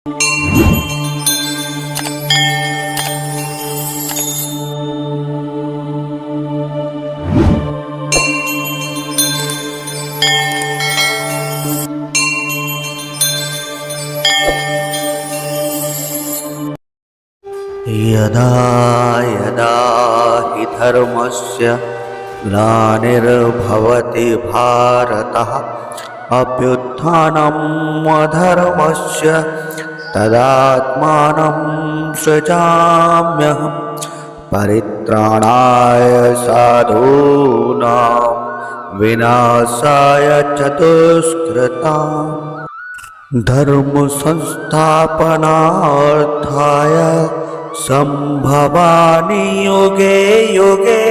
यदा यदा हि धर्मस्य ग्लानिर्भवति भारतः अभ्युत्थानम् अधर्मस्य तदात्मानं सृजाम्यहं परित्राणाय साधूनां विनाशाय च दुष्कृताम् धर्म संस्थापनार्थाय संभवामि युगे युगे।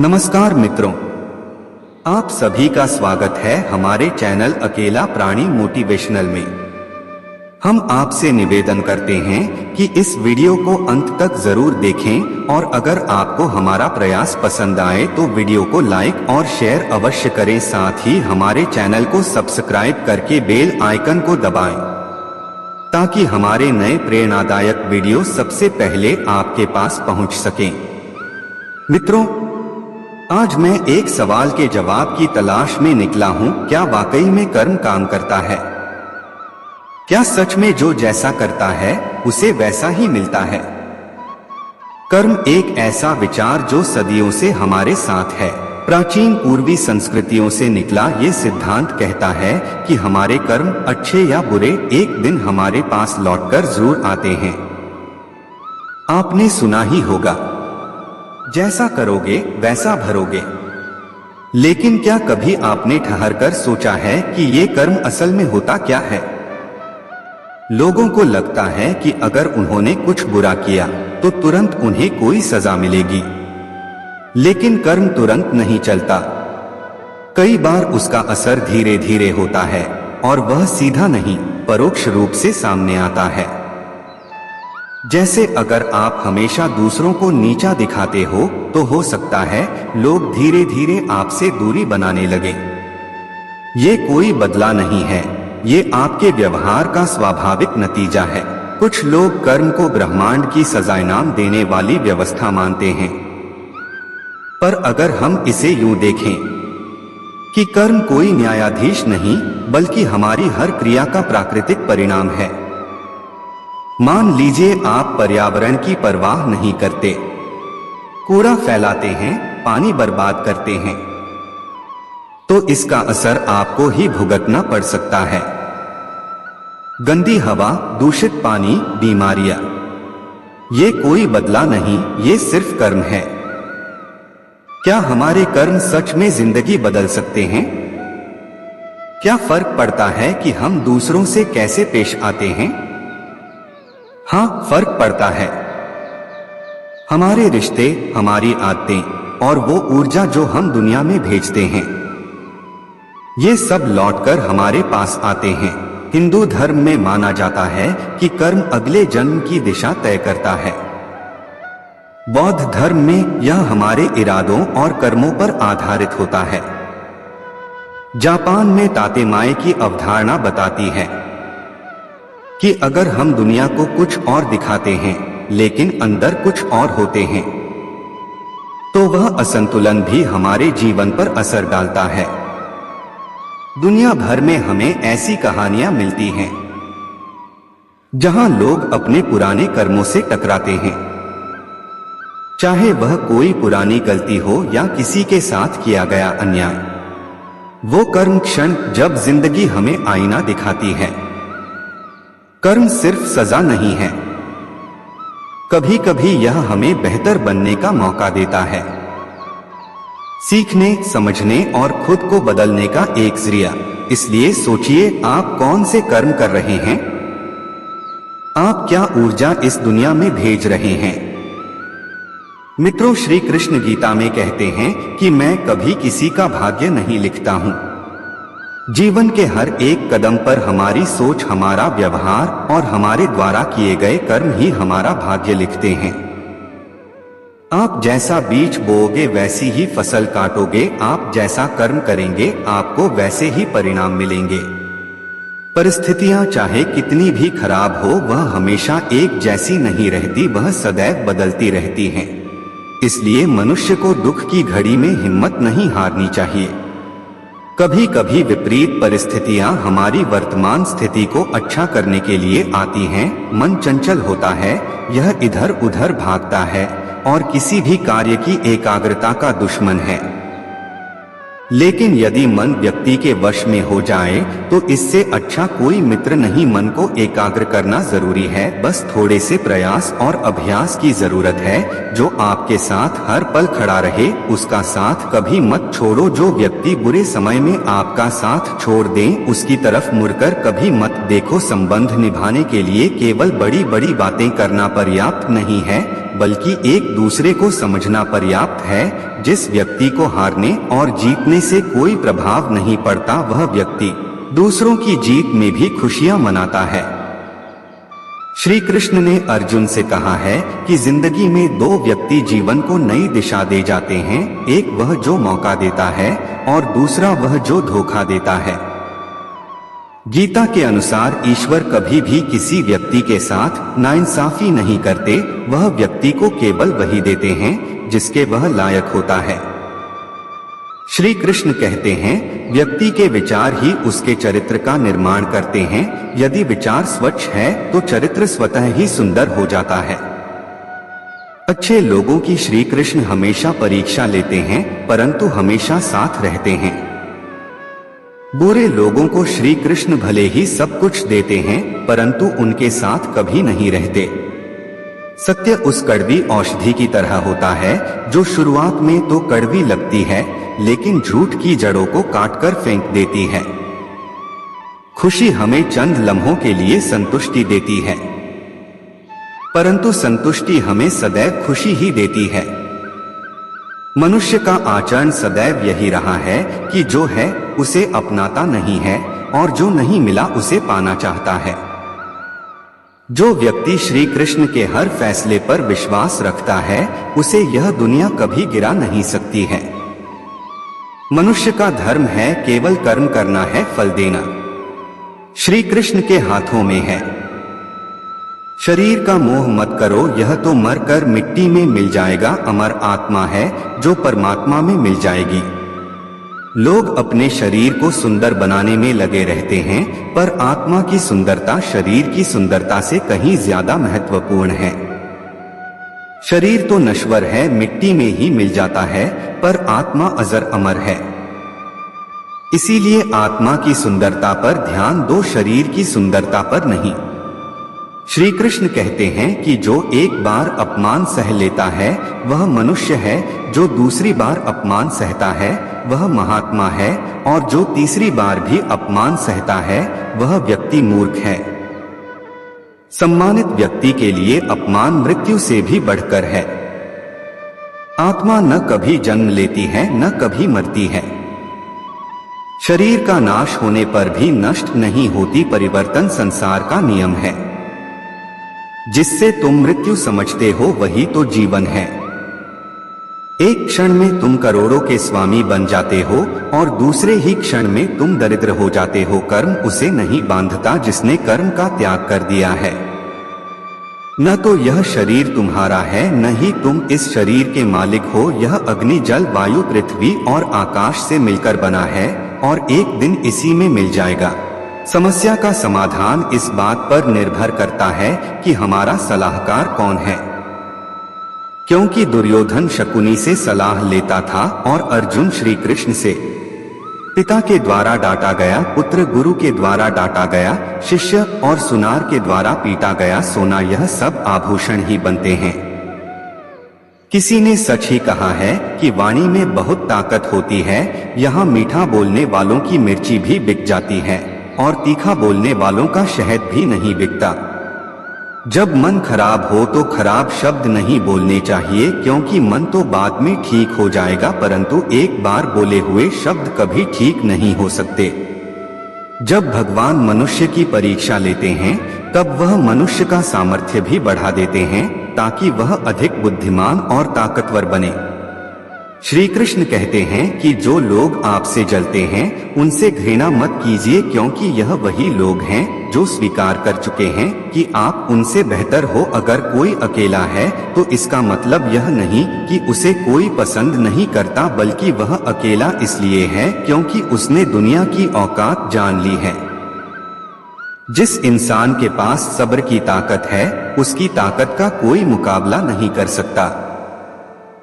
नमस्कार मित्रों, आप सभी का स्वागत है हमारे चैनल अकेला प्राणी मोटिवेशनल में। हम आपसे निवेदन करते हैं कि इस वीडियो को अंत तक जरूर देखें और अगर आपको हमारा प्रयास पसंद आए तो वीडियो को लाइक और शेयर अवश्य करें। साथ ही हमारे चैनल को सब्सक्राइब करके बेल आइकन को दबाएं ताकि हमारे नए प्रेरणादायक वीडियो सबसे पहले आपके पास पहुंच सकें। मित्रों, आज मैं एक सवाल के जवाब की तलाश में निकला हूं। क्या वाकई में कर्म काम करता है? क्या सच में जो जैसा करता है उसे वैसा ही मिलता है? कर्म एक ऐसा विचार जो सदियों से हमारे साथ है। प्राचीन पूर्वी संस्कृतियों से निकला ये सिद्धांत कहता है कि हमारे कर्म अच्छे या बुरे एक दिन हमारे पास लौटकर जरूर आते हैं। आपने सुना ही होगा, जैसा करोगे वैसा भरोगे। लेकिन क्या कभी आपने ठहरकर सोचा है कि ये कर्म असल में होता क्या है? लोगों को लगता है कि अगर उन्होंने कुछ बुरा किया तो तुरंत उन्हें कोई सजा मिलेगी, लेकिन कर्म तुरंत नहीं चलता। कई बार उसका असर धीरे धीरे होता है और वह सीधा नहीं, परोक्ष रूप से सामने आता है। जैसे अगर आप हमेशा दूसरों को नीचा दिखाते हो तो हो सकता है लोग धीरे धीरे आपसे दूरी बनाने लगे। ये कोई बदला नहीं है, ये आपके व्यवहार का स्वाभाविक नतीजा है। कुछ लोग कर्म को ब्रह्मांड की सजा इनाम देने वाली व्यवस्था मानते हैं, पर अगर हम इसे यूं देखें कि कर्म कोई न्यायाधीश नहीं बल्कि हमारी हर क्रिया का प्राकृतिक परिणाम है। मान लीजिए आप पर्यावरण की परवाह नहीं करते, कूड़ा फैलाते हैं, पानी बर्बाद करते हैं, तो इसका असर आपको ही भुगतना पड़ सकता है। गंदी हवा, दूषित पानी, बीमारियां, ये कोई बदला नहीं, ये सिर्फ कर्म है। क्या हमारे कर्म सच में जिंदगी बदल सकते हैं? क्या फर्क पड़ता है कि हम दूसरों से कैसे पेश आते हैं? हाँ, फर्क पड़ता है। हमारे रिश्ते, हमारी आदतें और वो ऊर्जा जो हम दुनिया में भेजते हैं, ये सब लौटकर हमारे पास आते हैं। हिंदू धर्म में माना जाता है कि कर्म अगले जन्म की दिशा तय करता है। बौद्ध धर्म में यह हमारे इरादों और कर्मों पर आधारित होता है। जापान में तातेमाए की अवधारणा बताती है कि अगर हम दुनिया को कुछ और दिखाते हैं लेकिन अंदर कुछ और होते हैं तो वह असंतुलन भी हमारे जीवन पर असर डालता है। दुनिया भर में हमें ऐसी कहानियां मिलती हैं जहां लोग अपने पुराने कर्मों से टकराते हैं, चाहे वह कोई पुरानी गलती हो या किसी के साथ किया गया अन्याय। वो कर्म क्षण जब जिंदगी हमें आईना दिखाती है। कर्म सिर्फ सजा नहीं है, कभी कभी यह हमें बेहतर बनने का मौका देता है, सीखने, समझने और खुद को बदलने का एक जरिया। इसलिए सोचिए, आप कौन से कर्म कर रहे हैं? आप क्या ऊर्जा इस दुनिया में भेज रहे हैं? मित्रों, श्री कृष्ण गीता में कहते हैं कि मैं कभी किसी का भाग्य नहीं लिखता हूं। जीवन के हर एक कदम पर हमारी सोच, हमारा व्यवहार और हमारे द्वारा किए गए कर्म ही हमारा भाग्य लिखते हैं। आप जैसा बीज बोओगे वैसी ही फसल काटोगे, आप जैसा कर्म करेंगे आपको वैसे ही परिणाम मिलेंगे। परिस्थितियां चाहे कितनी भी खराब हो वह हमेशा एक जैसी नहीं रहती, वह सदैव बदलती रहती हैं। इसलिए मनुष्य को दुख की घड़ी में हिम्मत नहीं हारनी चाहिए। कभी कभी विपरीत परिस्थितियां हमारी वर्तमान स्थिति को अच्छा करने के लिए आती हैं। मन चंचल होता है, यह इधर उधर भागता है और किसी भी कार्य की एकाग्रता का दुश्मन है। लेकिन यदि मन व्यक्ति के वश में हो जाए तो इससे अच्छा कोई मित्र नहीं। मन को एकाग्र करना जरूरी है, बस थोड़े से प्रयास और अभ्यास की जरूरत है। जो आपके साथ हर पल खड़ा रहे उसका साथ कभी मत छोड़ो। जो व्यक्ति बुरे समय में आपका साथ छोड़ दे उसकी तरफ मुड़कर कभी मत देखो। संबंध निभाने के लिए केवल बड़ी बड़ी बातें करना पर्याप्त नहीं है, बल्कि एक दूसरे को समझना पर्याप्त है। जिस व्यक्ति को हारने और जीतने से कोई प्रभाव नहीं पड़ता वह व्यक्ति दूसरों की जीत में भी खुशियां मनाता है। श्री कृष्ण ने अर्जुन से कहा है कि जिंदगी में दो व्यक्ति जीवन को नई दिशा दे जाते हैं, एक वह जो मौका देता है और दूसरा वह जो धोखा देता है। गीता के अनुसार ईश्वर कभी भी किसी व्यक्ति के साथ नाइंसाफी नहीं करते, वह व्यक्ति को केवल वही देते हैं जिसके वह लायक होता है। श्री कृष्ण कहते हैं व्यक्ति के विचार ही उसके चरित्र का निर्माण करते हैं। यदि विचार स्वच्छ है तो चरित्र स्वतः ही सुंदर हो जाता है। अच्छे लोगों की श्री कृष्ण हमेशा परीक्षा लेते हैं परंतु हमेशा साथ रहते हैं। बुरे लोगों को श्री कृष्ण भले ही सब कुछ देते हैं परंतु उनके साथ कभी नहीं रहते। सत्य उस कड़वी औषधि की तरह होता है जो शुरुआत में तो कड़वी लगती है लेकिन झूठ की जड़ों को काटकर फेंक देती है। खुशी हमें चंद लम्हों के लिए संतुष्टि देती है परंतु संतुष्टि हमें सदैव खुशी ही देती है। मनुष्य का आचरण सदैव यही रहा है कि जो है उसे अपनाता नहीं है और जो नहीं मिला उसे पाना चाहता है। जो व्यक्ति श्री कृष्ण के हर फैसले पर विश्वास रखता है उसे यह दुनिया कभी गिरा नहीं सकती है। मनुष्य का धर्म है केवल कर्म करना है, फल देना श्री कृष्ण के हाथों में है। शरीर का मोह मत करो, यह तो मरकर मिट्टी में मिल जाएगा। अमर आत्मा है जो परमात्मा में मिल जाएगी। लोग अपने शरीर को सुंदर बनाने में लगे रहते हैं पर आत्मा की सुंदरता शरीर की सुंदरता से कहीं ज्यादा महत्वपूर्ण है। शरीर तो नश्वर है, मिट्टी में ही मिल जाता है, पर आत्मा अजर अमर है। इसीलिए आत्मा की सुंदरता पर ध्यान दो, शरीर की सुंदरता पर नहीं। श्री कृष्ण कहते हैं कि जो एक बार अपमान सह लेता है वह मनुष्य है, जो दूसरी बार अपमान सहता है वह महात्मा है और जो तीसरी बार भी अपमान सहता है वह व्यक्ति मूर्ख है। सम्मानित व्यक्ति के लिए अपमान मृत्यु से भी बढ़कर है। आत्मा न कभी जन्म लेती है न कभी मरती है। शरीर का नाश होने पर भी नष्ट नहीं होती, परिवर्तन संसार का नियम है। जिससे तुम मृत्यु समझते हो वही तो जीवन है। एक क्षण में तुम करोड़ों के स्वामी बन जाते हो और दूसरे ही क्षण में तुम दरिद्र हो जाते हो। कर्म उसे नहीं बांधता जिसने कर्म का त्याग कर दिया है। न तो यह शरीर तुम्हारा है न ही तुम इस शरीर के मालिक हो। यह अग्नि जल वायु पृथ्वी और आकाश से मिलकर बना है और एक दिन इसी में मिल जाएगा। समस्या का समाधान इस बात पर निर्भर करता है कि हमारा सलाहकार कौन है। क्योंकि दुर्योधन शकुनी से सलाह लेता था और अर्जुन श्री कृष्ण से। पिता के द्वारा डांटा गया, पुत्र गुरु के द्वारा डांटा गया, शिष्य और सुनार के द्वारा पीटा गया। सोना यह सब आभूषण ही बनते हैं। किसी ने सच ही कहा है कि वाणी में बहुत ताकत होती है। यहाँ मीठा बोलने वालों की मिर्ची भी बिक जाती है और तीखा बोलने वालों का शहद भी नहीं बिकता। जब मन खराब हो तो खराब शब्द नहीं बोलने चाहिए, क्योंकि मन तो बाद में ठीक हो जाएगा परंतु एक बार बोले हुए शब्द कभी ठीक नहीं हो सकते। जब भगवान मनुष्य की परीक्षा लेते हैं तब वह मनुष्य का सामर्थ्य भी बढ़ा देते हैं। ताकि वह अधिक बुद्धिमान और ताकतवर बने। श्री कृष्ण कहते हैं कि जो लोग आपसे जलते हैं उनसे घृणा मत कीजिए, क्योंकि यह वही लोग हैं जो स्वीकार कर चुके हैं कि आप उनसे बेहतर हो। अगर कोई अकेला है तो इसका मतलब यह नहीं कि उसे कोई पसंद नहीं करता, बल्कि वह अकेला इसलिए है क्योंकि उसने दुनिया की औकात जान ली है। जिस इंसान के पास सब्र की ताकत है उसकी ताकत का कोई मुकाबला नहीं कर सकता।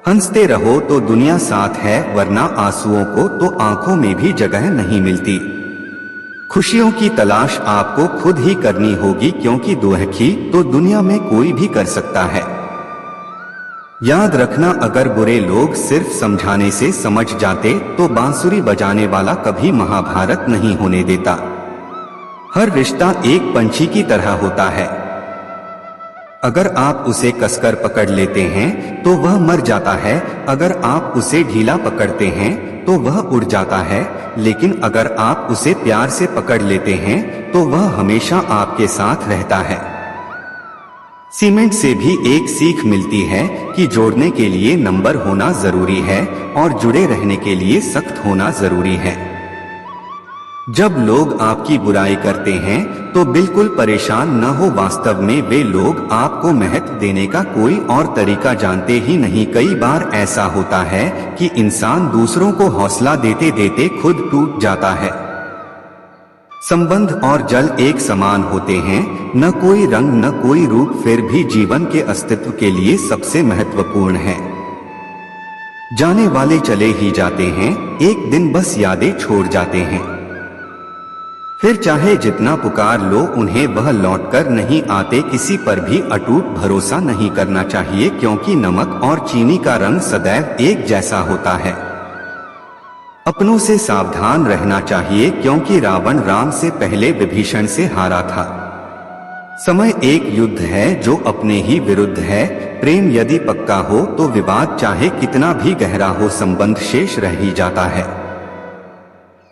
हंसते रहो तो दुनिया साथ है, वरना आंसुओं को तो आंखों में भी जगह नहीं मिलती। खुशियों की तलाश आपको खुद ही करनी होगी, क्योंकि दुखी तो दुनिया में कोई भी कर सकता है। याद रखना, अगर बुरे लोग सिर्फ समझाने से समझ जाते तो बांसुरी बजाने वाला कभी महाभारत नहीं होने देता। हर रिश्ता एक पंछी की तरह होता है, अगर आप उसे कसकर पकड़ लेते हैं तो वह मर जाता है, अगर आप उसे ढीला पकड़ते हैं तो वह उड़ जाता है, लेकिन अगर आप उसे प्यार से पकड़ लेते हैं तो वह हमेशा आपके साथ रहता है। सीमेंट से भी एक सीख मिलती है कि जोड़ने के लिए नंबर होना जरूरी है और जुड़े रहने के लिए सख्त होना जरूरी है। जब लोग आपकी बुराई करते हैं तो बिल्कुल परेशान न हो, वास्तव में वे लोग आपको महत्व देने का कोई और तरीका जानते ही नहीं। कई बार ऐसा होता है कि इंसान दूसरों को हौसला देते देते खुद टूट जाता है। संबंध और जल एक समान होते हैं, न कोई रंग न कोई रूप, फिर भी जीवन के अस्तित्व के लिए सबसे महत्वपूर्ण है। जाने वाले चले ही जाते हैं, एक दिन बस यादें छोड़ जाते हैं। फिर चाहे जितना पुकार लो उन्हें वह लौटकर नहीं आते। किसी पर भी अटूट भरोसा नहीं करना चाहिए, क्योंकि नमक और चीनी का रंग सदैव एक जैसा होता है। अपनों से सावधान रहना चाहिए, क्योंकि रावण राम से पहले विभीषण से हारा था। समय एक युद्ध है जो अपने ही विरुद्ध है। प्रेम यदि पक्का हो तो विवाद चाहे कितना भी गहरा हो, संबंध शेष रह ही जाता है।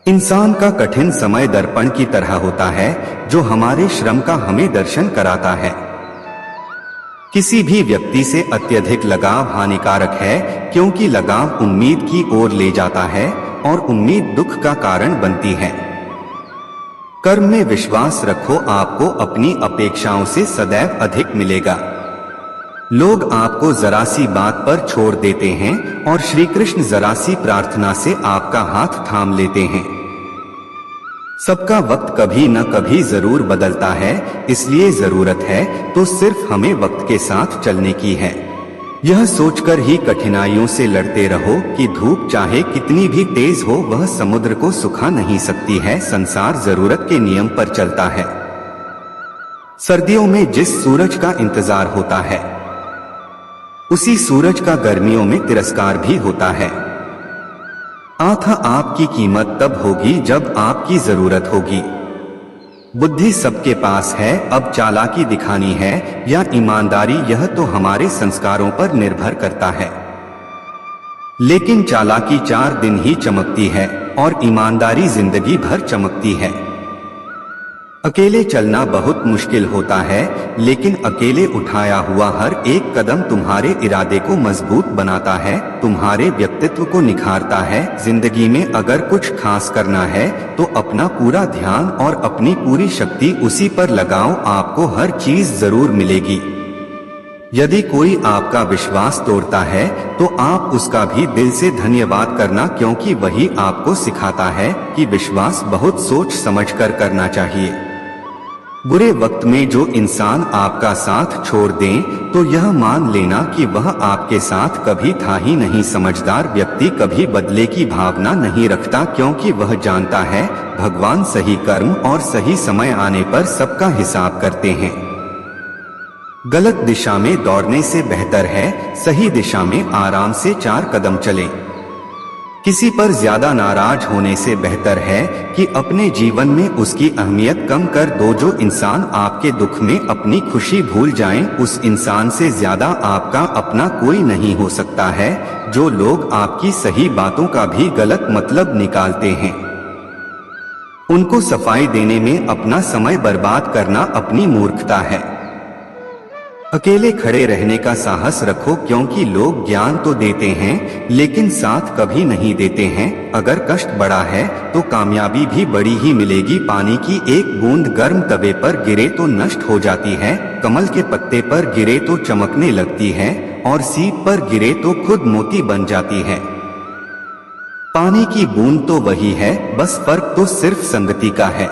इंसान का कठिन समय दर्पण की तरह होता है जो हमारे श्रम का हमें दर्शन कराता है। किसी भी व्यक्ति से अत्यधिक लगाव हानिकारक है, क्योंकि लगाव उम्मीद की ओर ले जाता है और उम्मीद दुख का कारण बनती है। कर्म में विश्वास रखो, आपको अपनी अपेक्षाओं से सदैव अधिक मिलेगा। लोग आपको जरा सी बात पर छोड़ देते हैं और श्री कृष्ण जरा सी प्रार्थना से आपका हाथ थाम लेते हैं। सबका वक्त कभी न कभी जरूर बदलता है, इसलिए जरूरत है तो सिर्फ हमें वक्त के साथ चलने की है। यह सोचकर ही कठिनाइयों से लड़ते रहो कि धूप चाहे कितनी भी तेज हो वह समुद्र को सुखा नहीं सकती है। संसार जरूरत के नियम पर चलता है। सर्दियों में जिस सूरज का इंतजार होता है उसी सूरज का गर्मियों में तिरस्कार भी होता है। आथा आपकी कीमत तब होगी जब आपकी जरूरत होगी। बुद्धि सबके पास है, अब चालाकी दिखानी है या ईमानदारी, यह तो हमारे संस्कारों पर निर्भर करता है। लेकिन चालाकी 4 दिन ही चमकती है और ईमानदारी जिंदगी भर चमकती है। अकेले चलना बहुत मुश्किल होता है, लेकिन अकेले उठाया हुआ हर एक कदम तुम्हारे इरादे को मजबूत बनाता है, तुम्हारे व्यक्तित्व को निखारता है। जिंदगी में अगर कुछ खास करना है तो अपना पूरा ध्यान और अपनी पूरी शक्ति उसी पर लगाओ, आपको हर चीज जरूर मिलेगी। यदि कोई आपका विश्वास तोड़ता है तो आप उसका भी दिल से धन्यवाद करना, क्योंकि वही आपको सिखाता है कि विश्वास बहुत सोच समझकर करना चाहिए। बुरे वक्त में जो इंसान आपका साथ छोड़ दें तो यह मान लेना कि वह आपके साथ कभी था ही नहीं। समझदार व्यक्ति कभी बदले की भावना नहीं रखता, क्योंकि वह जानता है भगवान सही कर्म और सही समय आने पर सबका हिसाब करते हैं। गलत दिशा में दौड़ने से बेहतर है सही दिशा में आराम से 4 कदम चलें। किसी पर ज्यादा नाराज होने से बेहतर है कि अपने जीवन में उसकी अहमियत कम कर दो। जो इंसान आपके दुख में अपनी खुशी भूल जाएं, उस इंसान से ज्यादा आपका अपना कोई नहीं हो सकता है। जो लोग आपकी सही बातों का भी गलत मतलब निकालते हैं, उनको सफाई देने में अपना समय बर्बाद करना अपनी मूर्खता है। अकेले खड़े रहने का साहस रखो, क्योंकि लोग ज्ञान तो देते हैं लेकिन साथ कभी नहीं देते हैं। अगर कष्ट बड़ा है तो कामयाबी भी बड़ी ही मिलेगी। पानी की एक बूंद गर्म तवे पर गिरे तो नष्ट हो जाती है, कमल के पत्ते पर गिरे तो चमकने लगती है और सीप पर गिरे तो खुद मोती बन जाती है। पानी की बूंद तो वही है, बस फर्क तो सिर्फ संगति का है।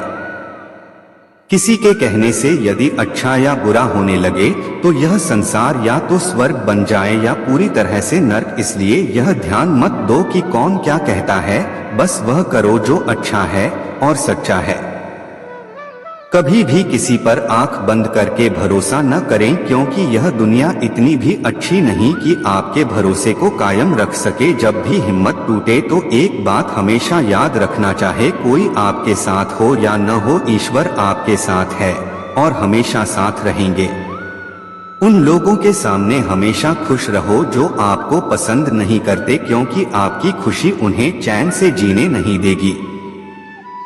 किसी के कहने से यदि अच्छा या बुरा होने लगे तो यह संसार या तो स्वर्ग बन जाए या पूरी तरह से नर्क। इसलिए यह ध्यान मत दो कि कौन क्या कहता है, बस वह करो जो अच्छा है और सच्चा है। कभी भी किसी पर आंख बंद करके भरोसा न करें, क्योंकि यह दुनिया इतनी भी अच्छी नहीं कि आपके भरोसे को कायम रख सके। जब भी हिम्मत टूटे तो एक बात हमेशा याद रखना, चाहे कोई आपके साथ हो या न हो, ईश्वर आपके साथ है और हमेशा साथ रहेंगे। उन लोगों के सामने हमेशा खुश रहो जो आपको पसंद नहीं करते, क्योंकि आपकी खुशी उन्हें चैन से जीने नहीं देगी।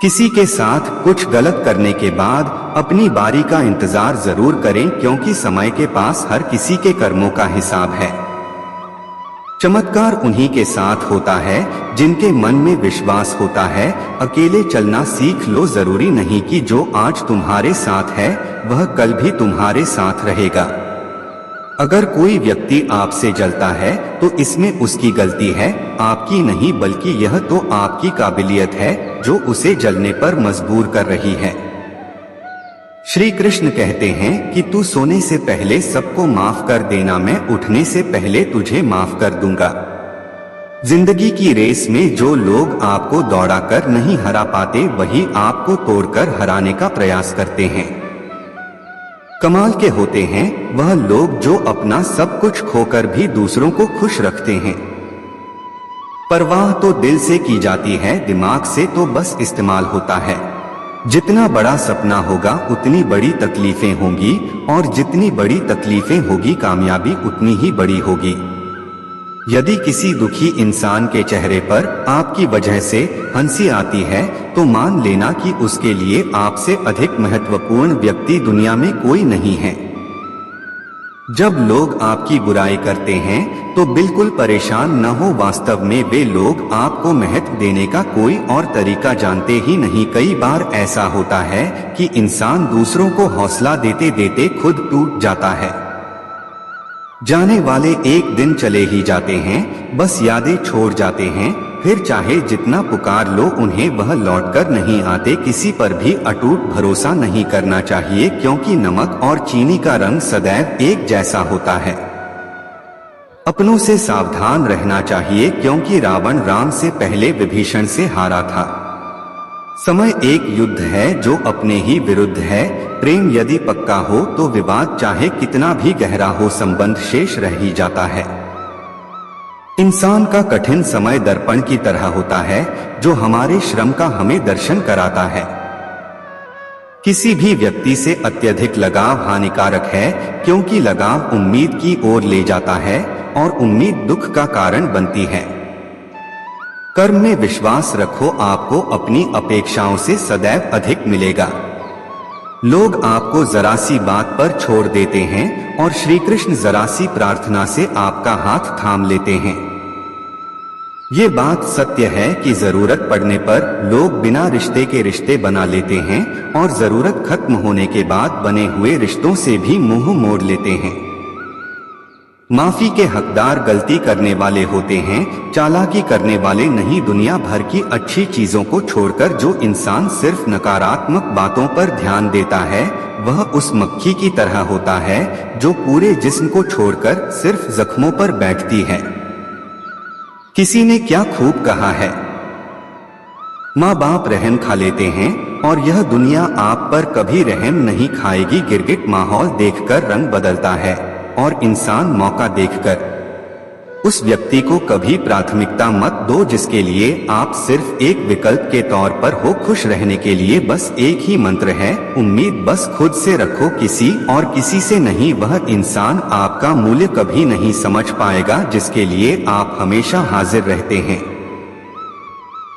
किसी के साथ कुछ गलत करने के बाद अपनी बारी का इंतजार जरूर करें, क्योंकि समय के पास हर किसी के कर्मों का हिसाब है। चमत्कार उन्हीं के साथ होता है जिनके मन में विश्वास होता है। अकेले चलना सीख लो, जरूरी नहीं कि जो आज तुम्हारे साथ है वह कल भी तुम्हारे साथ रहेगा। अगर कोई व्यक्ति आपसे जलता है तो इसमें उसकी गलती है, आपकी नहीं, बल्कि यह तो आपकी काबिलियत है जो उसे जलने पर मजबूर कर रही है। श्री कृष्ण कहते हैं कि तू सोने से पहले सबको माफ कर देना, मैं उठने से पहले तुझे माफ कर दूंगा। जिंदगी की रेस में जो लोग आपको दौड़ाकर नहीं हरा पाते, वही आपको तोड़कर हराने का प्रयास करते हैं। कमाल के होते हैं वह लोग जो अपना सब कुछ खोकर भी दूसरों को खुश रखते हैं। परवाह तो दिल से की जाती है, दिमाग से तो बस इस्तेमाल होता है। जितना बड़ा सपना होगा उतनी बड़ी तकलीफें होंगी, और जितनी बड़ी तकलीफें होगी कामयाबी उतनी ही बड़ी होगी। यदि किसी दुखी इंसान के चेहरे पर आपकी वजह से हंसी आती है तो मान लेना कि उसके लिए आपसे अधिक महत्वपूर्ण व्यक्ति दुनिया में कोई नहीं है। जब लोग आपकी बुराई करते हैं तो बिल्कुल परेशान न हो, वास्तव में वे लोग आपको महत्व देने का कोई और तरीका जानते ही नहीं। कई बार ऐसा होता है कि इंसान दूसरों को हौसला देते देते खुद टूट जाता है। जाने वाले एक दिन चले ही जाते हैं, बस यादें छोड़ जाते हैं, फिर चाहे जितना पुकार लो उन्हें वह लौटकर नहीं आते। किसी पर भी अटूट भरोसा नहीं करना चाहिए, क्योंकि नमक और चीनी का रंग सदैव एक जैसा होता है। अपनों से सावधान रहना चाहिए, क्योंकि रावण राम से पहले विभीषण से हारा था। समय एक युद्ध है जो अपने ही विरुद्ध है। प्रेम यदि पक्का हो तो विवाद चाहे कितना भी गहरा हो, संबंध शेष रह ही जाता है। इंसान का कठिन समय दर्पण की तरह होता है जो हमारे श्रम का हमें दर्शन कराता है। किसी भी व्यक्ति से अत्यधिक लगाव हानिकारक है, क्योंकि लगाव उम्मीद की ओर ले जाता है और उम्मीद दुख का कारण बनती है। कर्म में विश्वास रखो, आपको अपनी अपेक्षाओं से सदैव अधिक मिलेगा। लोग आपको जरा सी बात पर छोड़ देते हैं और श्री कृष्ण जरा सी प्रार्थना से आपका हाथ थाम लेते हैं। ये बात सत्य है कि जरूरत पड़ने पर लोग बिना रिश्ते के रिश्ते बना लेते हैं और जरूरत खत्म होने के बाद बने हुए रिश्तों से भी मुंह मोड़ लेते हैं। माफी के हकदार गलती करने वाले होते हैं, चालाकी करने वाले नहीं। दुनिया भर की अच्छी चीजों को छोड़कर जो इंसान सिर्फ नकारात्मक बातों पर ध्यान देता है वह उस मक्खी की तरह होता है जो पूरे जिस्म को छोड़कर सिर्फ जख्मों पर बैठती है। किसी ने क्या खूब कहा है, माँ बाप रहम खा लेते हैं और यह दुनिया आप पर कभी रहम नहीं खाएगी। गिरगिट माहौल देखकर रंग बदलता है और इंसान मौका देखकर। उस व्यक्ति को कभी प्राथमिकता मत दो जिसके लिए आप सिर्फ एक विकल्प के तौर पर हो। खुश रहने के लिए बस एक ही मंत्र है, उम्मीद बस खुद से रखो, किसी और किसी से नहीं। वह इंसान आपका मूल्य कभी नहीं समझ पाएगा जिसके लिए आप हमेशा हाजिर रहते हैं।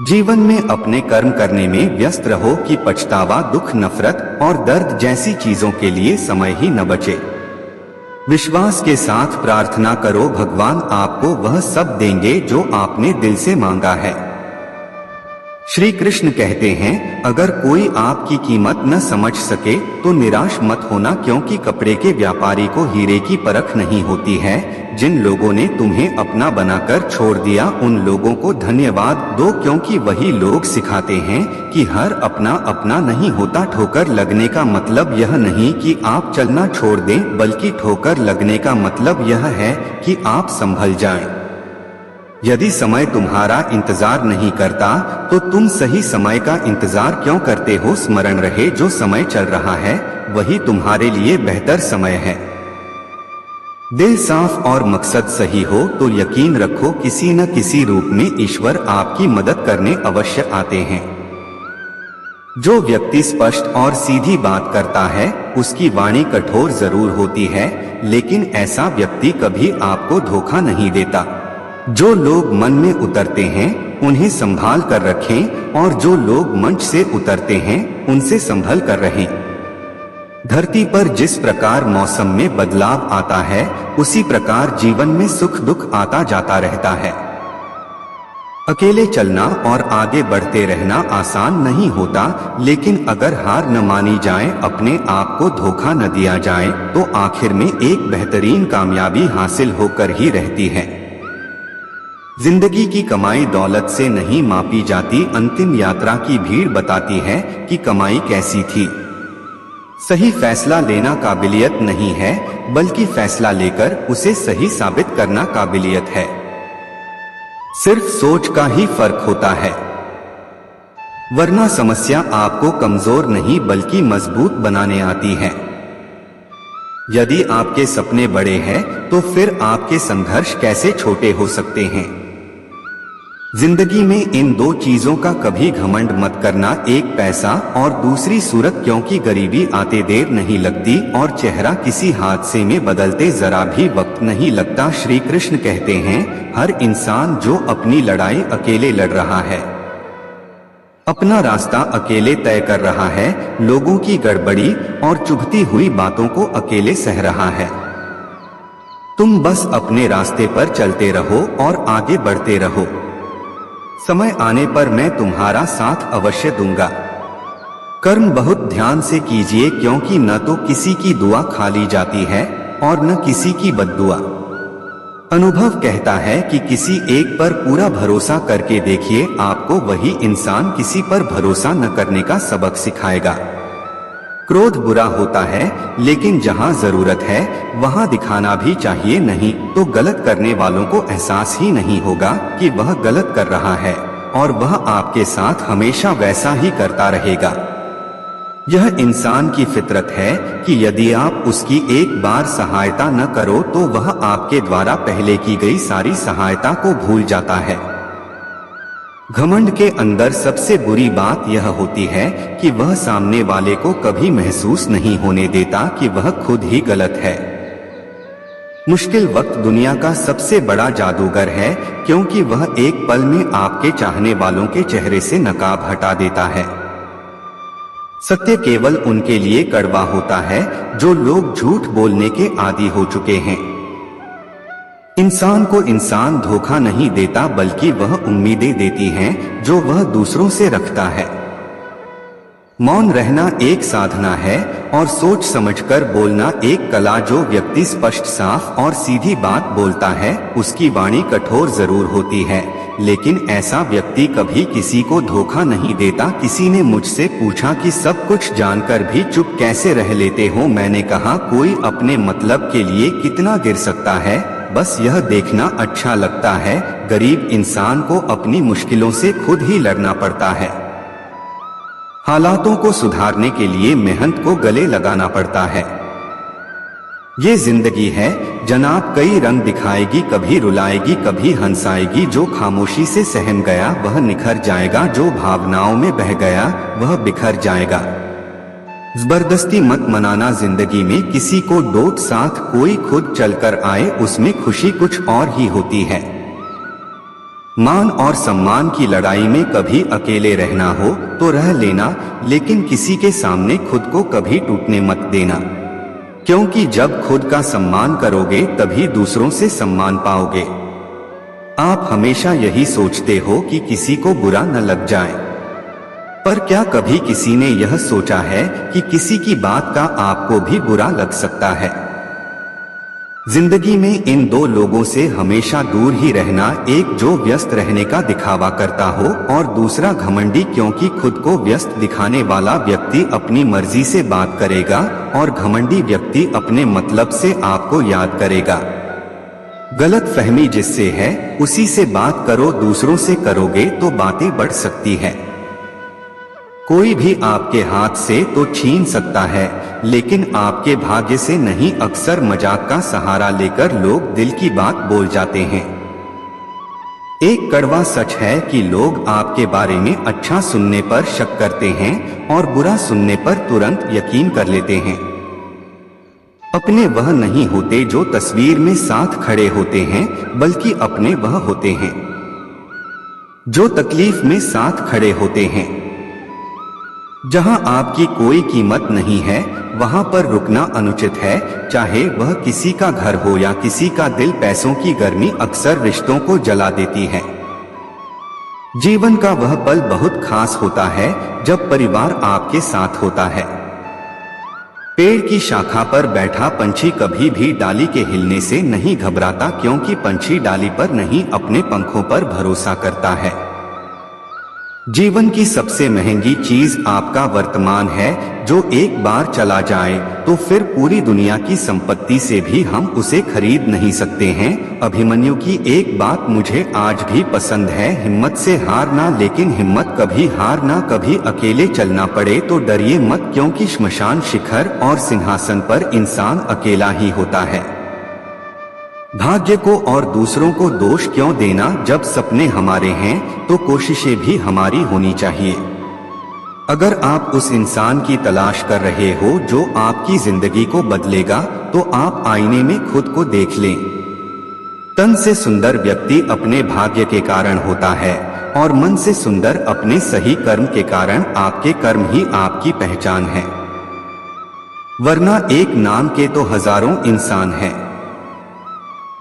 जीवन में अपने कर्म करने में व्यस्त रहो कि पछतावा, दुख, नफरत और दर्द जैसी चीजों के लिए समय ही न बचे। विश्वास के साथ प्रार्थना करो, भगवान आपको वह सब देंगे जो आपने दिल से मांगा है। श्री कृष्ण कहते हैं, अगर कोई आपकी कीमत न समझ सके तो निराश मत होना, क्योंकि कपड़े के व्यापारी को हीरे की परख नहीं होती है। जिन लोगों ने तुम्हें अपना बनाकर छोड़ दिया उन लोगों को धन्यवाद दो, क्योंकि वही लोग सिखाते हैं कि हर अपना अपना नहीं होता। ठोकर लगने का मतलब यह नहीं कि आप चलना छोड़ दें, बल्कि ठोकर लगने का मतलब यह है कि आप संभल जाएं। यदि समय तुम्हारा इंतजार नहीं करता तो तुम सही समय का इंतजार क्यों करते हो। स्मरण रहे, जो समय चल रहा है वही तुम्हारे लिए बेहतर समय है। दिल साफ और मकसद सही हो तो यकीन रखो किसी न किसी रूप में ईश्वर आपकी मदद करने अवश्य आते हैं। जो व्यक्ति स्पष्ट और सीधी बात करता है उसकी वाणी कठोर जरूर होती है, लेकिन ऐसा व्यक्ति कभी आपको धोखा नहीं देता। जो लोग मन में उतरते हैं उन्हें संभाल कर रखें, और जो लोग मंच से उतरते हैं उनसे संभल कर रहें। धरती पर जिस प्रकार मौसम में बदलाव आता है उसी प्रकार जीवन में सुख दुख आता जाता रहता है। अकेले चलना और आगे बढ़ते रहना आसान नहीं होता, लेकिन अगर हार न मानी जाए, अपने आप को धोखा न दिया जाए, तो आखिर में एक बेहतरीन कामयाबी हासिल होकर ही रहती है। जिंदगी की कमाई दौलत से नहीं मापी जाती, अंतिम यात्रा की भीड़ बताती है कि कमाई कैसी थी। सही फैसला लेना काबिलियत नहीं है, बल्कि फैसला लेकर उसे सही साबित करना काबिलियत है। सिर्फ सोच का ही फर्क होता है, वरना समस्या आपको कमजोर नहीं बल्कि मजबूत बनाने आती है। यदि आपके सपने बड़े हैं तो फिर आपके संघर्ष कैसे छोटे हो सकते हैं। जिंदगी में इन दो चीजों का कभी घमंड मत करना, एक पैसा और दूसरी सूरत, क्योंकि गरीबी आते देर नहीं लगती और चेहरा किसी हादसे में बदलते जरा भी वक्त नहीं लगता। श्री कृष्ण कहते हैं, हर इंसान जो अपनी लड़ाई अकेले लड़ रहा है, अपना रास्ता अकेले तय कर रहा है, लोगों की गड़बड़ी और चुभती हुई बातों को अकेले सह रहा है। तुम बस अपने रास्ते पर चलते रहो और आगे बढ़ते रहो। समय आने पर मैं तुम्हारा साथ अवश्य दूंगा। कर्म बहुत ध्यान से कीजिए, क्योंकि न तो किसी की दुआ खाली जाती है और न किसी की बद्दुआ। अनुभव कहता है कि किसी एक पर पूरा भरोसा करके देखिए, आपको वही इंसान किसी पर भरोसा न करने का सबक सिखाएगा। क्रोध बुरा होता है, लेकिन जहां जरूरत है वहां दिखाना भी चाहिए, नहीं तो गलत करने वालों को एहसास ही नहीं होगा कि वह गलत कर रहा है, और वह आपके साथ हमेशा वैसा ही करता रहेगा। यह इंसान की फितरत है कि यदि आप उसकी एक बार सहायता न करो तो वह आपके द्वारा पहले की गई सारी सहायता को भूल जाता है। घमंड के अंदर सबसे बुरी बात यह होती है कि वह सामने वाले को कभी महसूस नहीं होने देता कि वह खुद ही गलत है। मुश्किल वक्त दुनिया का सबसे बड़ा जादूगर है, क्योंकि वह एक पल में आपके चाहने वालों के चेहरे से नकाब हटा देता है। सत्य केवल उनके लिए कड़वा होता है जो लोग झूठ बोलने के आदी हो चुके हैं। इंसान को इंसान धोखा नहीं देता, बल्कि वह उम्मीदें देती हैं जो वह दूसरों से रखता है। मौन रहना एक साधना है और सोच समझकर बोलना एक कला। जो व्यक्ति स्पष्ट, साफ और सीधी बात बोलता है उसकी वाणी कठोर जरूर होती है, लेकिन ऐसा व्यक्ति कभी किसी को धोखा नहीं देता। किसी ने मुझसे पूछा कि सब कुछ जानकर भी चुप कैसे रह लेते हो। मैंने कहा, कोई अपने मतलब के लिए कितना गिर सकता है, बस यह देखना अच्छा लगता है। गरीब इंसान को अपनी मुश्किलों से खुद ही लड़ना पड़ता है। हालातों को सुधारने के लिए मेहनत को गले लगाना पड़ता है। ये जिंदगी है जनाब, कई रंग दिखाएगी, कभी रुलाएगी कभी हंसाएगी। जो खामोशी से सहम गया वह निखर जाएगा, जो भावनाओं में बह गया वह बिखर जाएगा। जबरदस्ती मत मनाना जिंदगी में किसी को डोट, साथ कोई खुद चलकर आए उसमें खुशी कुछ और ही होती है। मान और सम्मान की लड़ाई में कभी अकेले रहना हो तो रह लेना, लेकिन किसी के सामने खुद को कभी टूटने मत देना। क्योंकि जब खुद का सम्मान करोगे तभी दूसरों से सम्मान पाओगे। आप हमेशा यही सोचते हो कि किसी को बुरा न लग जाए, पर क्या कभी किसी ने यह सोचा है कि किसी की बात का आपको भी बुरा लग सकता है? जिंदगी में इन दो लोगों से हमेशा दूर ही रहना, एक जो व्यस्त रहने का दिखावा करता हो और दूसरा घमंडी, क्योंकि खुद को व्यस्त दिखाने वाला व्यक्ति अपनी मर्जी से बात करेगा और घमंडी व्यक्ति अपने मतलब से आपको याद करेगा। गलत फहमी जिससे है उसी से बात करो, दूसरों से करोगे तो बातें बढ़ सकती है। कोई भी आपके हाथ से तो छीन सकता है, लेकिन आपके भाग्य से नहीं। अक्सर मजाक का सहारा लेकर लोग दिल की बात बोल जाते हैं। एक कड़वा सच है कि लोग आपके बारे में अच्छा सुनने पर शक करते हैं और बुरा सुनने पर तुरंत यकीन कर लेते हैं। अपने वह नहीं होते जो तस्वीर में साथ खड़े होते हैं, बल्कि अपने वह होते हैं जो तकलीफ में साथ खड़े होते हैं। जहां आपकी कोई कीमत नहीं है वहां पर रुकना अनुचित है, चाहे वह किसी का घर हो या किसी का दिल। पैसों की गर्मी अक्सर रिश्तों को जला देती है। जीवन का वह पल बहुत खास होता है जब परिवार आपके साथ होता है। पेड़ की शाखा पर बैठा पंछी कभी भी डाली के हिलने से नहीं घबराता, क्योंकि पंछी डाली पर नहीं अपने पंखों पर भरोसा करता है। जीवन की सबसे महंगी चीज आपका वर्तमान है, जो एक बार चला जाए तो फिर पूरी दुनिया की संपत्ति से भी हम उसे खरीद नहीं सकते हैं। अभिमन्यु की एक बात मुझे आज भी पसंद है, हिम्मत से हारना, लेकिन हिम्मत कभी हारना। कभी अकेले चलना पड़े तो डरिए मत, क्योंकि श्मशान शिखर और सिंहासन पर इंसान अकेला ही होता है। भाग्य को और दूसरों को दोष क्यों देना? जब सपने हमारे हैं तो कोशिशें भी हमारी होनी चाहिए। अगर आप उस इंसान की तलाश कर रहे हो जो आपकी जिंदगी को बदलेगा, तो आप आईने में खुद को देख लें। तन से सुंदर व्यक्ति अपने भाग्य के कारण होता है और मन से सुंदर अपने सही कर्म के कारण। आपके कर्म ही आपकी पहचान है, वरना एक नाम के तो हजारों इंसान हैं।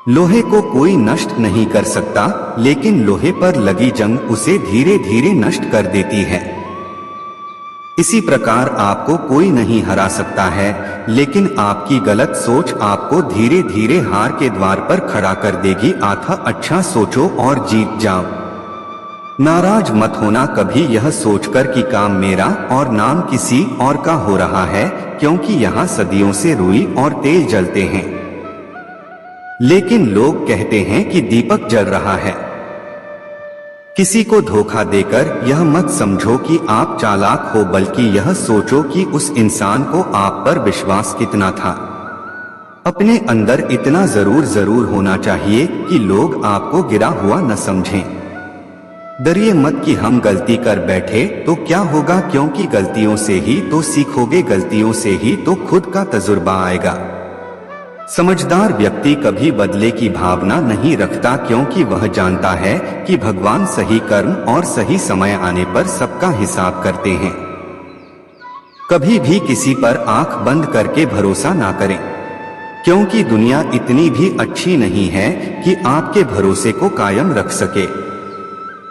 लोहे को कोई नष्ट नहीं कर सकता, लेकिन लोहे पर लगी जंग उसे धीरे धीरे नष्ट कर देती है। इसी प्रकार आपको कोई नहीं हरा सकता है, लेकिन आपकी गलत सोच आपको धीरे धीरे हार के द्वार पर खड़ा कर देगी। अच्छा सोचो और जीत जाओ। नाराज मत होना कभी यह सोचकर कि काम मेरा और नाम किसी और का हो रहा है, क्योंकि यहाँ सदियों से रुई और तेल जलते हैं, लेकिन लोग कहते हैं कि दीपक जल रहा है। किसी को धोखा देकर यह मत समझो कि आप चालाक हो, बल्कि यह सोचो कि उस इंसान को आप पर विश्वास कितना था। अपने अंदर इतना जरूर होना चाहिए कि लोग आपको गिरा हुआ न समझें। डरिए मत कि हम गलती कर बैठे तो क्या होगा, क्योंकि गलतियों से ही तो सीखोगे, गलतियों से ही तो खुद का तजुर्बा आएगा। समझदार व्यक्ति कभी बदले की भावना नहीं रखता, क्योंकि वह जानता है कि भगवान सही कर्म और सही समय आने पर सबका हिसाब करते हैं। कभी भी किसी पर आंख बंद करके भरोसा ना करें, क्योंकि दुनिया इतनी भी अच्छी नहीं है कि आपके भरोसे को कायम रख सके।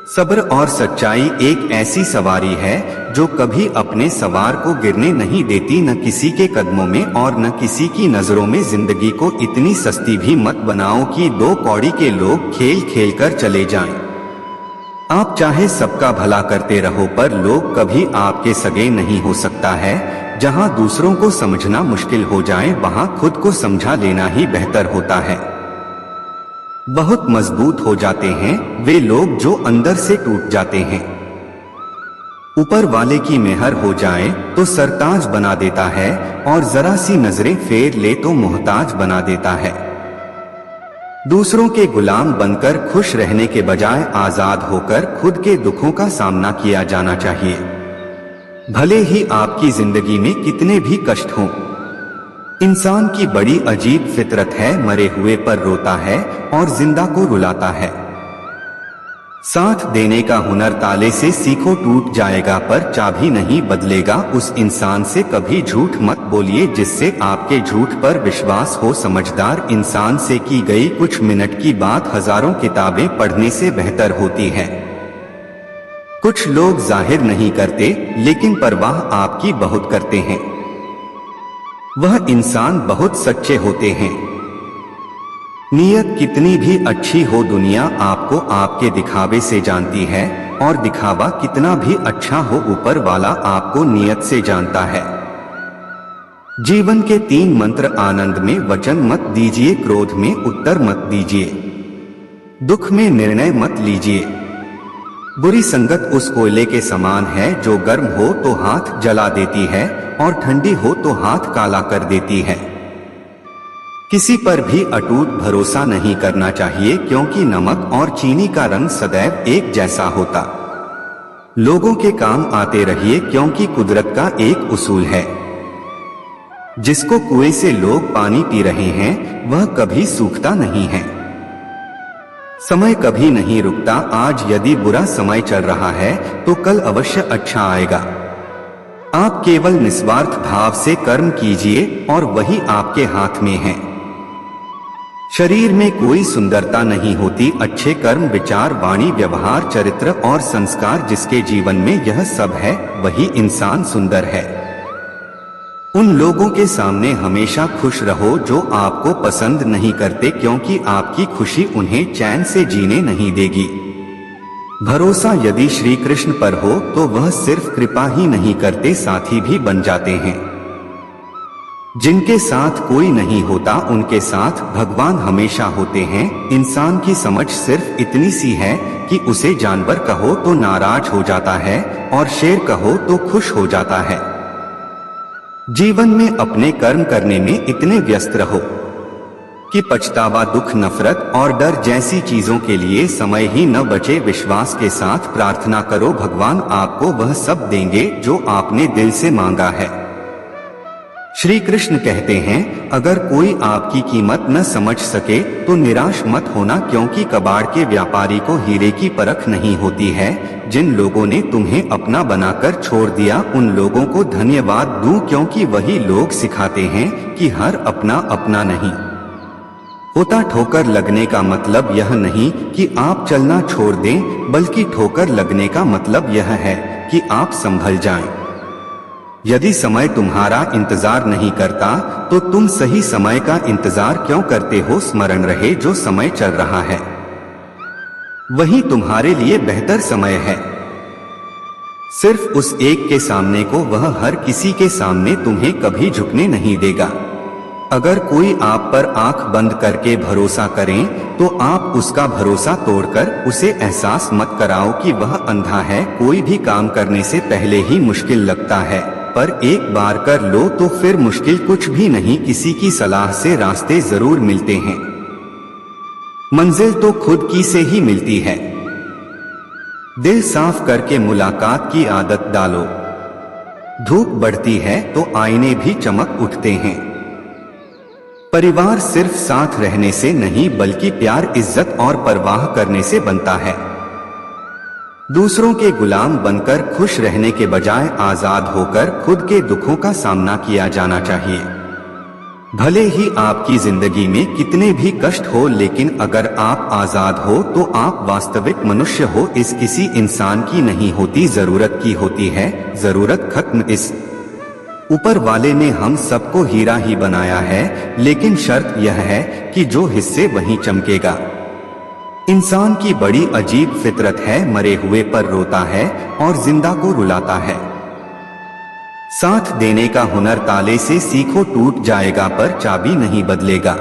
सब्र और सच्चाई एक ऐसी सवारी है जो कभी अपने सवार को गिरने नहीं देती, न किसी के कदमों में और न किसी की नजरों में। जिंदगी को इतनी सस्ती भी मत बनाओ कि दो कौड़ी के लोग खेल खेल कर चले जाएं। आप चाहे सबका भला करते रहो, पर लोग कभी आपके सगे नहीं हो सकता है। जहां दूसरों को समझना मुश्किल हो जाए, वहां खुद को समझा लेना ही बेहतर होता है। बहुत मजबूत हो जाते हैं वे लोग जो अंदर से टूट जाते हैं। ऊपर वाले की मेहर हो जाए तो सरताज बना देता है, और जरा सी नजरें फेर ले तो मोहताज बना देता है। दूसरों के गुलाम बनकर खुश रहने के बजाय आजाद होकर खुद के दुखों का सामना किया जाना चाहिए। भले ही आपकी जिंदगी में कितने भी कष्ट हों। इंसान की बड़ी अजीब फितरत है, मरे हुए पर रोता है और जिंदा को रुलाता है। साथ देने का हुनर ताले से सीखो टूट जाएगा पर चाबी नहीं बदलेगा। उस इंसान से कभी झूठ मत बोलिए जिससे आपके झूठ पर विश्वास हो। समझदार इंसान से की गई कुछ मिनट की बात हजारों किताबें पढ़ने से बेहतर होती है। कुछ लोग जाहिर नहीं करते लेकिन परवाह आपकी बहुत करते हैं। वह इंसान बहुत सच्चे होते हैं। नीयत कितनी भी अच्छी हो, दुनिया आपको आपके दिखावे से जानती है, और दिखावा कितना भी अच्छा हो, ऊपर वाला आपको नीयत से जानता है। जीवन के 3 मंत्र: आनंद में वचन मत दीजिए, क्रोध में उत्तर मत दीजिए, दुख में निर्णय मत लीजिए। बुरी संगत उस कोयले के समान है जो गर्म हो तो हाथ जला देती है और ठंडी हो तो हाथ काला कर देती है। किसी पर भी अटूट भरोसा नहीं करना चाहिए क्योंकि नमक और चीनी का रंग सदैव एक जैसा होता। लोगों के काम आते रहिए क्योंकि कुदरत का एक उसूल है, जिसको कुएं से लोग पानी पी रहे हैं वह कभी सूखता नहीं है। समय कभी नहीं रुकता। आज यदि बुरा समय चल रहा है तो कल अवश्य अच्छा आएगा। आप केवल निस्वार्थ भाव से कर्म कीजिए और वही आपके हाथ में है। शरीर में कोई सुंदरता नहीं होती, अच्छे कर्म, विचार, वाणी, व्यवहार, चरित्र और संस्कार जिसके जीवन में यह सब है वही इंसान सुंदर है। उन लोगों के सामने हमेशा खुश रहो जो आपको पसंद नहीं करते क्योंकि आपकी खुशी उन्हें चैन से जीने नहीं देगी। भरोसा यदि श्री कृष्ण पर हो तो वह सिर्फ कृपा ही नहीं करते, साथी भी बन जाते हैं। जिनके साथ कोई नहीं होता उनके साथ भगवान हमेशा होते हैं। इंसान की समझ सिर्फ इतनी सी है कि उसे जानवर कहो तो नाराज हो जाता है और शेर कहो तो खुश हो जाता है। जीवन में अपने कर्म करने में इतने व्यस्त रहो कि पछतावा, दुख, नफरत और डर जैसी चीजों के लिए समय ही न बचे। विश्वास के साथ प्रार्थना करो, भगवान आपको वह सब देंगे जो आपने दिल से मांगा है। श्री कृष्ण कहते हैं, अगर कोई आपकी कीमत न समझ सके तो निराश मत होना क्योंकि कबाड़ के व्यापारी को हीरे की परख नहीं होती है। जिन लोगों ने तुम्हें अपना बनाकर छोड़ दिया उन लोगों को धन्यवाद दूं क्योंकि वही लोग सिखाते हैं कि हर अपना अपना नहीं होता। ठोकर लगने का मतलब यह नहीं कि आप चलना छोड़ दें, बल्कि ठोकर लगने का मतलब यह है कि आप संभल जाएं। यदि समय तुम्हारा इंतजार नहीं करता तो तुम सही समय का इंतजार क्यों करते हो। स्मरण रहे, जो समय चल रहा है वही तुम्हारे लिए बेहतर समय है। सिर्फ उस एक के सामने को वह हर किसी के सामने तुम्हें कभी झुकने नहीं देगा। अगर कोई आप पर आंख बंद करके भरोसा करें तो आप उसका भरोसा तोड़कर उसे एहसास मत कराओ कि वह अंधा है। कोई भी काम करने से पहले ही मुश्किल लगता है, पर एक बार कर लो तो फिर मुश्किल कुछ भी नहीं। किसी की सलाह से रास्ते जरूर मिलते हैं, मंजिल तो खुद की से ही मिलती है। दिल साफ करके मुलाकात की आदत डालो। धूप बढ़ती है तो आईने भी चमक उठते हैं। परिवार सिर्फ साथ रहने से नहीं बल्कि प्यार, इज्जत और परवाह करने से बनता है। दूसरों के गुलाम बनकर खुश रहने के बजाय आजाद होकर खुद के दुखों का सामना किया जाना चाहिए। भले ही आपकी जिंदगी में कितने भी कष्ट हो, लेकिन अगर आप आजाद हो तो आप वास्तविक मनुष्य हो। इस किसी इंसान की नहीं होती, जरूरत की होती है। जरूरत खत्म। इस ऊपर वाले ने हम सबको हीरा ही बनाया है, लेकिन शर्त यह है कि जो हिस्से वहीं चमकेगा। इंसान की बड़ी अजीब फितरत है, मरे हुए पर रोता है और जिंदा को रुलाता है। साथ देने का हुनर ताले से सीखो, टूट जाएगा पर चाबी नहीं बदलेगा।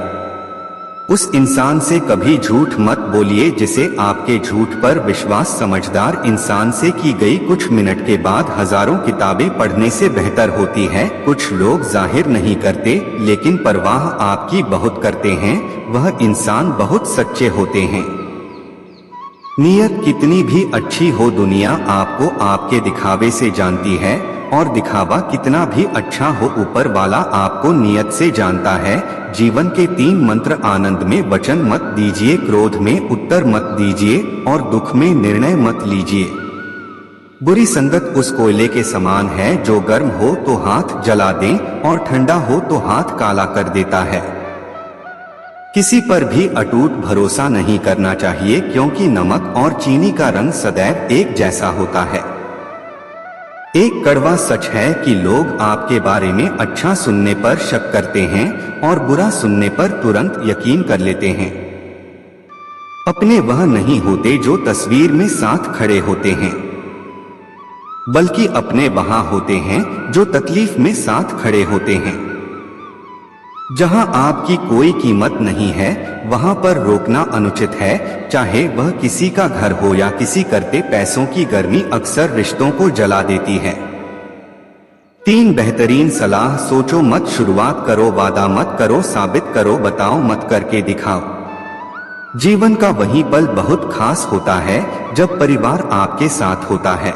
उस इंसान से कभी झूठ मत बोलिए जिसे आपके झूठ पर विश्वास। समझदार इंसान से की गई कुछ मिनट के बाद हजारों किताबें पढ़ने से बेहतर होती है। कुछ लोग जाहिर नहीं करते लेकिन परवाह आपकी बहुत करते हैं। वह इंसान बहुत सच्चे होते हैं। नीयत कितनी भी अच्छी हो, दुनिया आपको आपके दिखावे से जानती है, और दिखावा कितना भी अच्छा हो, ऊपर वाला आपको नियत से जानता है। जीवन के 3 मंत्र: आनंद में वचन मत दीजिए, क्रोध में उत्तर मत दीजिए और दुख में निर्णय मत लीजिए। बुरी संगत उस कोयले के समान है जो गर्म हो तो हाथ जला दे और ठंडा हो तो हाथ काला कर देता है। किसी पर भी अटूट भरोसा नहीं करना चाहिए, क्योंकि नमक और चीनी का रंग सदैव एक जैसा होता है। एक कड़वा सच है कि लोग आपके बारे में अच्छा सुनने पर शक करते हैं और बुरा सुनने पर तुरंत यकीन कर लेते हैं। अपने वह नहीं होते जो तस्वीर में साथ खड़े होते हैं, बल्कि अपने वहां होते हैं जो तकलीफ में साथ खड़े होते हैं। जहां आपकी कोई कीमत नहीं है वहां पर रोकना अनुचित है, चाहे वह किसी का घर हो या किसी करते पैसों की गर्मी अक्सर रिश्तों को जला देती है। 3 बेहतरीन सलाह: सोचो मत, शुरुआत करो, वादा मत करो, साबित करो, बताओ मत, करके दिखाओ। जीवन का वही पल बहुत खास होता है जब परिवार आपके साथ होता है।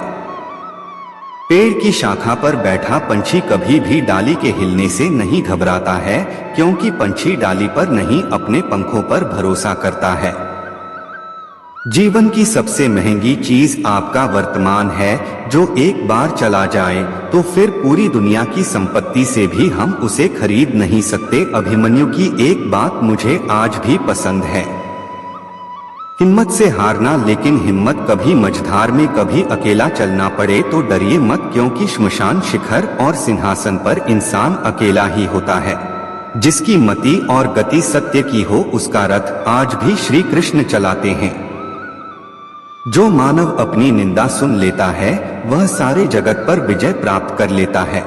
पेड़ की शाखा पर बैठा पंछी कभी भी डाली के हिलने से नहीं घबराता है, क्योंकि पंछी डाली पर नहीं अपने पंखों पर भरोसा करता है। जीवन की सबसे महंगी चीज आपका वर्तमान है, जो एक बार चला जाए तो फिर पूरी दुनिया की संपत्ति से भी हम उसे खरीद नहीं सकते। अभिमन्यु की एक बात मुझे आज भी पसंद है: हिम्मत से हारना, लेकिन हिम्मत कभी मझधार में, कभी अकेला चलना पड़े तो डरिए मत, क्योंकि श्मशान शिखर और सिंहासन पर इंसान अकेला ही होता है। जिसकी मति और गति सत्य की हो उसका रथ आज भी श्री कृष्ण चलाते हैं। जो मानव अपनी निंदा सुन लेता है वह सारे जगत पर विजय प्राप्त कर लेता है।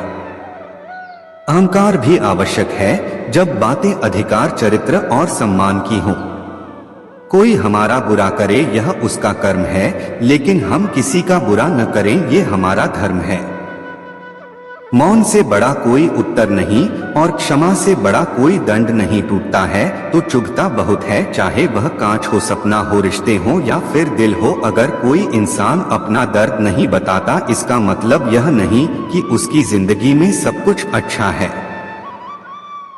अहंकार भी आवश्यक है जब बातें अधिकार, चरित्र और सम्मान की हों। कोई हमारा बुरा करे यह उसका कर्म है, लेकिन हम किसी का बुरा न करें ये हमारा धर्म है। मौन से बड़ा कोई उत्तर नहीं और क्षमा से बड़ा कोई दंड नहीं टूटता है तो चुभता बहुत है, चाहे वह कांच हो, सपना हो, रिश्ते हो या फिर दिल हो। अगर कोई इंसान अपना दर्द नहीं बताता इसका मतलब यह नहीं कि उसकी जिंदगी में सब कुछ अच्छा है,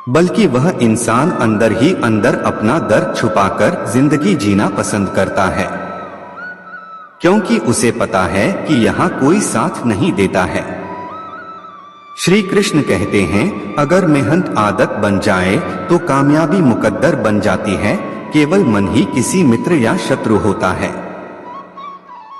बल्कि वह इंसान अंदर ही अंदर अपना दर्द छुपाकर जिंदगी जीना पसंद करता है, क्योंकि उसे पता है कि यहाँ कोई साथ नहीं देता है। श्री कृष्ण कहते हैं, अगर मेहनत आदत बन जाए तो कामयाबी मुकद्दर बन जाती है, केवल मन ही किसी मित्र या शत्रु होता है।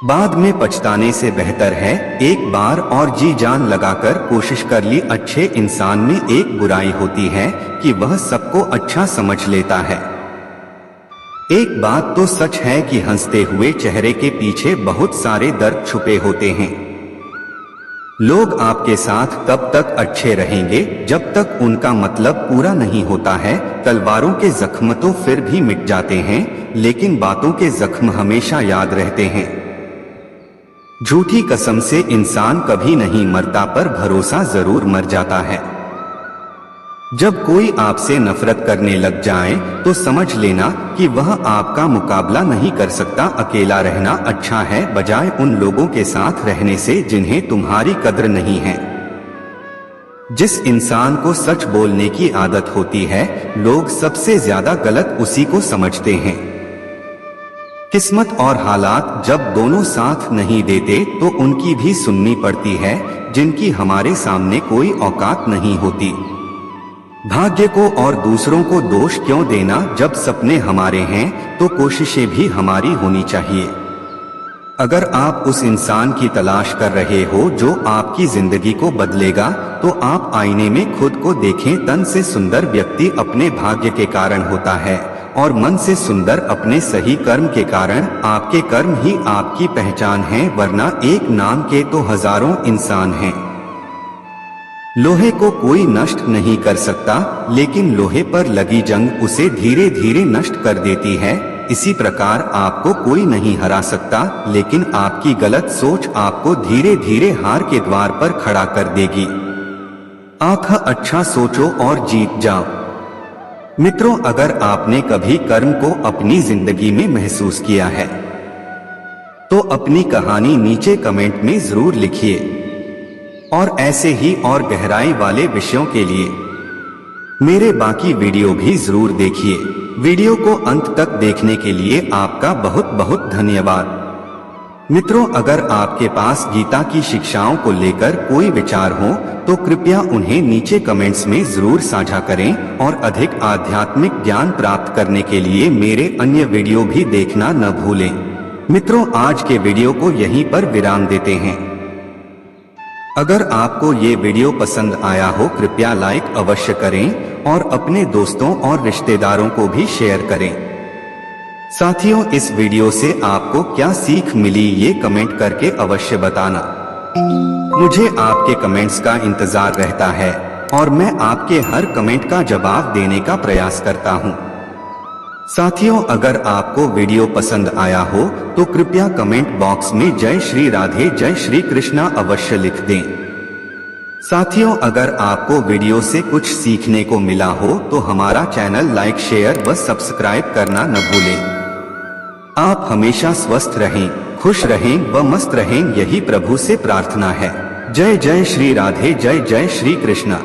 बाद में पछताने से बेहतर है एक बार और जी जान लगाकर कोशिश कर ली। अच्छे इंसान में एक बुराई होती है कि वह सबको अच्छा समझ लेता है। एक बात तो सच है कि हंसते हुए चेहरे के पीछे बहुत सारे दर्द छुपे होते हैं। लोग आपके साथ तब तक अच्छे रहेंगे जब तक उनका मतलब पूरा नहीं होता है। तलवारों के जख्म तो फिर भी मिट जाते हैं, लेकिन बातों के जख्म हमेशा याद रहते हैं। झूठी कसम से इंसान कभी नहीं मरता, पर भरोसा जरूर मर जाता है। जब कोई आपसे नफरत करने लग जाए तो समझ लेना कि वह आपका मुकाबला नहीं कर सकता। अकेला रहना अच्छा है बजाय उन लोगों के साथ रहने से जिन्हें तुम्हारी कद्र नहीं है। जिस इंसान को सच बोलने की आदत होती है लोग सबसे ज्यादा गलत उसी को समझते हैं। किस्मत और हालात जब दोनों साथ नहीं देते तो उनकी भी सुननी पड़ती है, जिनकी हमारे सामने कोई औकात नहीं होती। भाग्य को और दूसरों को दोष क्यों देना, जब सपने हमारे हैं तो कोशिशें भी हमारी होनी चाहिए। अगर आप उस इंसान की तलाश कर रहे हो जो आपकी जिंदगी को बदलेगा तो आप आईने में खुद को देखें। तन से सुंदर व्यक्ति अपने भाग्य के कारण होता है और मन से सुंदर अपने सही कर्म के कारण। आपके कर्म ही आपकी पहचान है, वरना एक नाम के तो हजारों इंसान हैं। लोहे को कोई नष्ट नहीं कर सकता, लेकिन लोहे पर लगी जंग उसे धीरे धीरे नष्ट कर देती है। इसी प्रकार आपको कोई नहीं हरा सकता, लेकिन आपकी गलत सोच आपको धीरे धीरे हार के द्वार पर खड़ा कर देगी। आखा अच्छा सोचो और जीत जाओ। मित्रों, अगर आपने कभी कर्म को अपनी जिंदगी में महसूस किया है तो अपनी कहानी नीचे कमेंट में जरूर लिखिए। और ऐसे ही और गहराई वाले विषयों के लिए मेरे बाकी वीडियो भी जरूर देखिए। वीडियो को अंत तक देखने के लिए आपका बहुत बहुत धन्यवाद। मित्रों, अगर आपके पास गीता की शिक्षाओं को लेकर कोई विचार हो तो कृपया उन्हें नीचे कमेंट्स में जरूर साझा करें और अधिक आध्यात्मिक ज्ञान प्राप्त करने के लिए मेरे अन्य वीडियो भी देखना न भूलें। मित्रों, आज के वीडियो को यहीं पर विराम देते हैं। अगर आपको ये वीडियो पसंद आया हो कृपया लाइक अवश्य करें और अपने दोस्तों और रिश्तेदारों को भी शेयर करें। साथियों, इस वीडियो से आपको क्या सीख मिली ये कमेंट करके अवश्य बताना। मुझे आपके कमेंट्स का इंतजार रहता है और मैं आपके हर कमेंट का जवाब देने का प्रयास करता हूँ। साथियों, अगर आपको वीडियो पसंद आया हो तो कृपया कमेंट बॉक्स में जय श्री राधे जय श्री कृष्णा अवश्य लिख दें। साथियों, अगर आपको वीडियो से कुछ सीखने को मिला हो तो हमारा चैनल लाइक शेयर व सब्सक्राइब करना न भूलें। आप हमेशा स्वस्थ रहें, खुश रहें व मस्त रहें, यही प्रभु से प्रार्थना है। जय जय श्री राधे जय जय श्री कृष्णा।